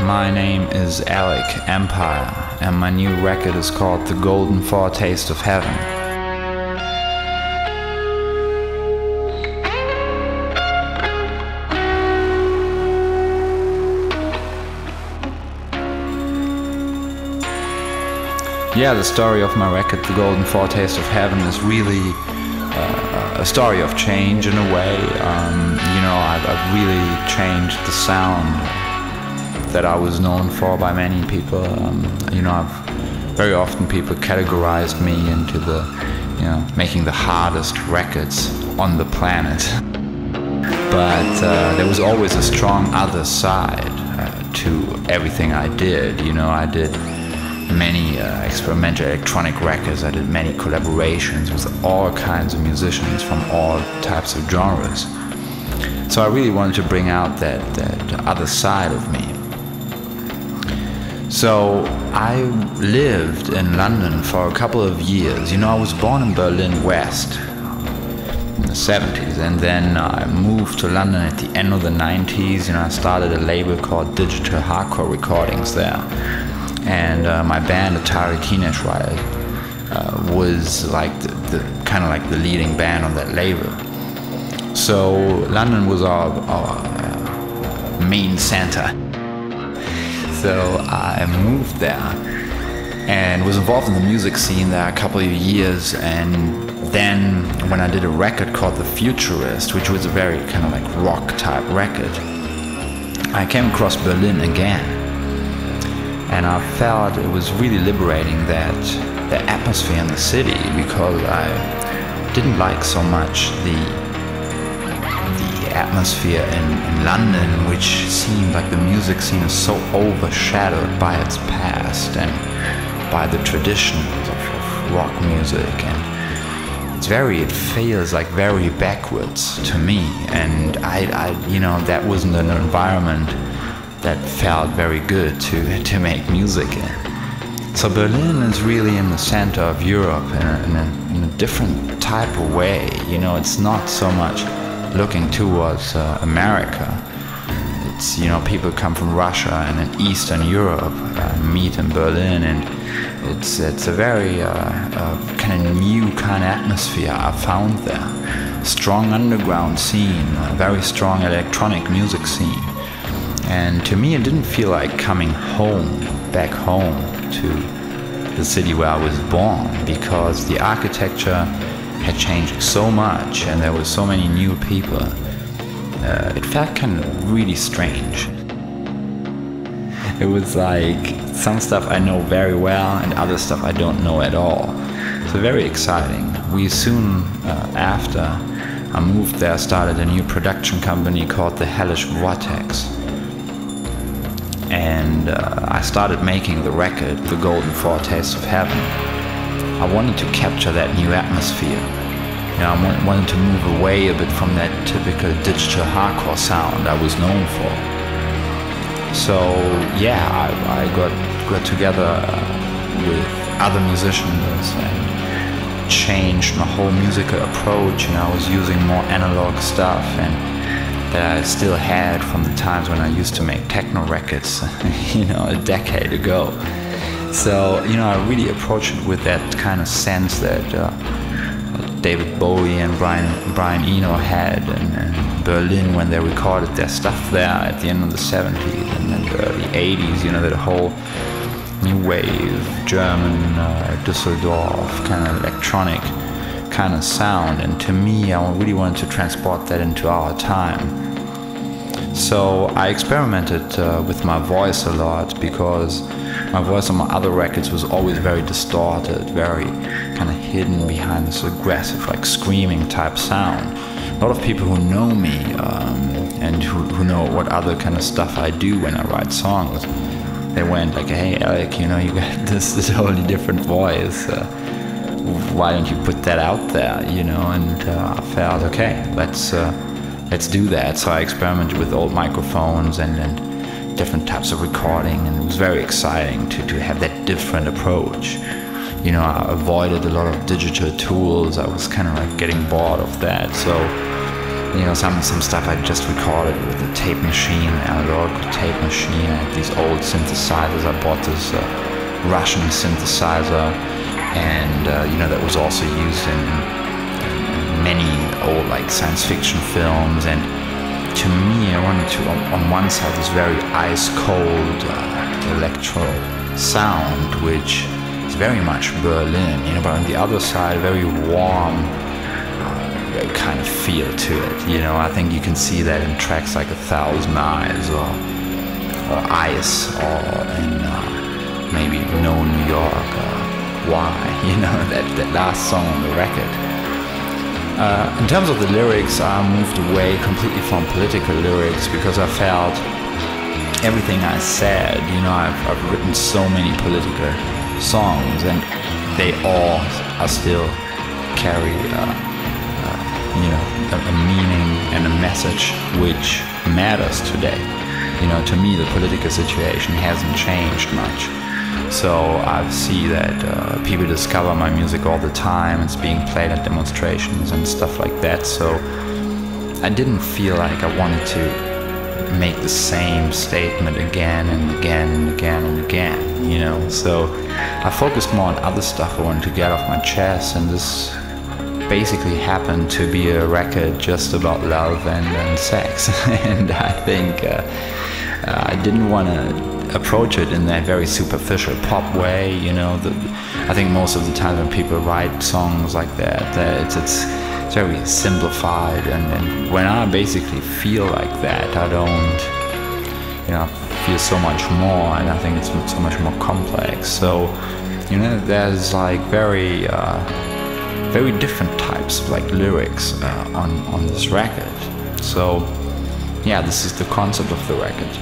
My name is Alec Empire, and my new record is called The Golden Foretaste of Heaven. Yeah, the story of my record, The Golden Foretaste of Heaven, is really a story of change in a way. I've really changed the sound that I was known for by many people. Very often people categorized me into making the hardest records on the planet. But there was always a strong other side to everything I did. I did many experimental electronic records. I did many collaborations with all kinds of musicians from all types of genres. So I really wanted to bring out that other side of me. So I lived in London for a couple of years. I was born in Berlin West in the 70s, and then I moved to London at the end of the 90s. I started a label called Digital Hardcore Recordings there. And my band, Atari Teenage Riot, was like the leading band on that label. So London was our main center. So I moved there and was involved in the music scene there a couple of years. And then when I did a record called The Futurist, which was a very kind of like rock type record, I came across Berlin again. And I felt it was really liberating, that the atmosphere in the city, because I didn't like so much the atmosphere in London, which seemed like the music scene is so overshadowed by its past and by the traditions of rock music, and it feels like very backwards to me. And that wasn't an environment that felt very good to make music in. So Berlin is really in the center of Europe in a different type of way. It's not so much looking towards America. It's, people come from Russia and in Eastern Europe meet in Berlin, and it's a very kind of new kind of atmosphere I found there. Strong underground scene, a very strong electronic music scene. And to me, it didn't feel like coming back home to the city where I was born, because the architecture had changed so much and there were so many new people. It felt kind of really strange. It was like some stuff I know very well and other stuff I don't know at all. So very exciting. We soon after I moved there started a new production company called the Hellish Vortex. And I started making the record, The Golden Foretaste of Heaven. I wanted to capture that new atmosphere. I wanted to move away a bit from that typical digital hardcore sound I was known for. So yeah, I got together with other musicians and changed my whole musical approach, and I was using more analog stuff and that I still had from the times when I used to make techno records, a decade ago. So, I really approached it with that kind of sense that David Bowie and Brian Eno had in Berlin when they recorded their stuff there at the end of the 70s and in the early 80s, that whole new wave, German, Düsseldorf, kind of electronic kind of sound. And to me, I really wanted to transport that into our time. So I experimented with my voice a lot, because my voice on my other records was always very distorted, very kind of hidden behind this aggressive, like screaming type sound. A lot of people who know me and who know what other kind of stuff I do when I write songs, they went like, "Hey Alec, you got this totally different voice. Why don't you put that out there?" And I felt, okay, let's do that. So I experimented with old microphones and different types of recording, and it was very exciting to have that different approach. I avoided a lot of digital tools. I was kind of like getting bored of that. So You know, some stuff I just recorded with a tape machine, analog tape machine, and these old synthesizers. I bought this Russian synthesizer, and you know, that was also used in many old like science fiction films. And to me, I wanted to, on one side, this very ice cold electro sound, which is very much Berlin, you know, but on the other side, very warm kind of feel to it. You know, I think you can see that in tracks like 1,000 Eyes or Ice, or in maybe No New York, or Why, you know, that last song on the record. In terms of the lyrics, I moved away completely from political lyrics because I felt everything I said, you know, I've written so many political songs, and they all are still carry you know, a meaning and a message which matters today. You know, to me the political situation hasn't changed much. So I see that people discover my music all the time. It's being played at demonstrations and stuff like that. So I didn't feel like I wanted to make the same statement again and again and again and again, you know. So I focused more on other stuff I wanted to get off my chest, and this basically happened to be a record just about love and sex. And I think I didn't want to approach it in that very superficial pop way, you know. I think most of the time when people write songs like that, it's very simplified, and when I basically feel like that, I don't, you know, feel so much more, and I think it's so much more complex. So, you know, there's like very different types of like lyrics on this record. So yeah, this is the concept of the record.